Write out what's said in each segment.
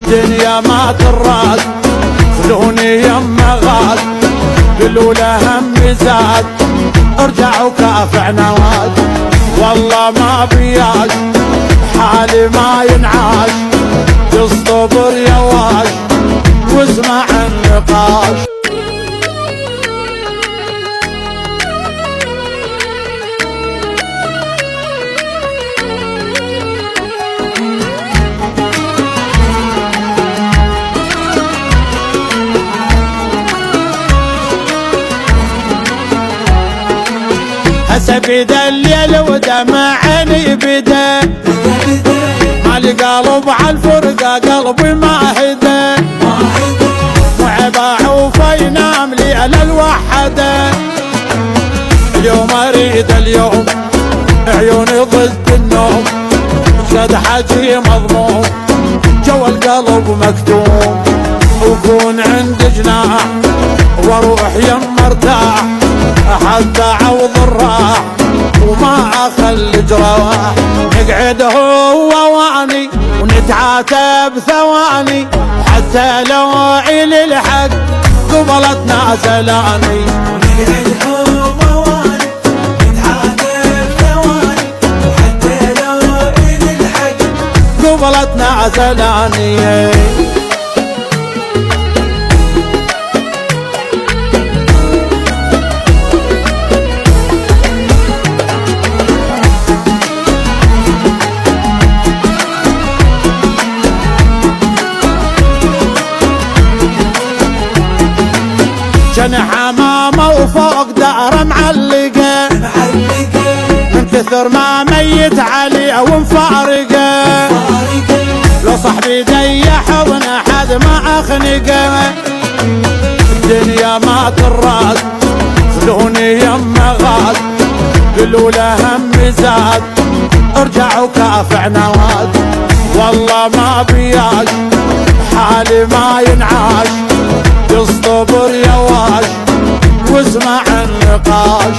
الدنيا ما تراد خذوني يما غاد قلوا له هم زاد ارجعوا كافع نواد والله ما بياج حالي ما ينعاش تصطبر يا واش واسمع النقاش هسه بدا الليل ودمع عيني بدا مالي قلب عالفرقة قلبي ما هدا وعبا عوفه ينام ليلة الوحدة اليوم اريد اليوم عيوني ضد النوم شد حجي مضموم جوا القلب مكتوم وكون عند جناح واروح يم ارتاح حتى عوض الراح وما اخلي جراح نقعد هو واني ونتعاتب ثواني حتى لو عيل الحق قبلتنا زلاني نقعد هو واني نتعاتب ثواني حتى لو عيل الحق قبلتنا زلاني جن حمامة وفوق داره معلقة من كثر ما ميت عليه ومفارقة لو صاحبي دي حضن حد ما اخنقه الدنيا ما تراد خذوني يما غاد قلوا له هم زاد ارجعوا كافع نواد والله ما بياج حالي ما ينعاش تصطبر يا واش واسمع النقاش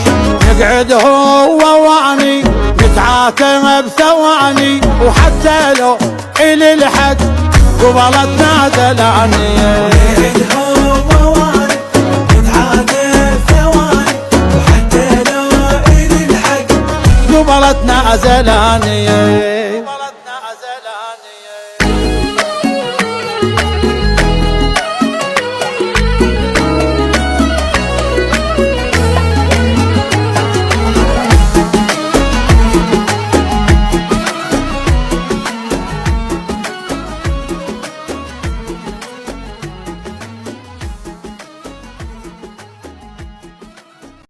نقعد هو واني نتعاتب بثواني وحتى لو إلي الحق قبلتنا دلاني نقعد هو واني نتعاتب ثواني وحتى لو إلي الحق قبلتنا زلاني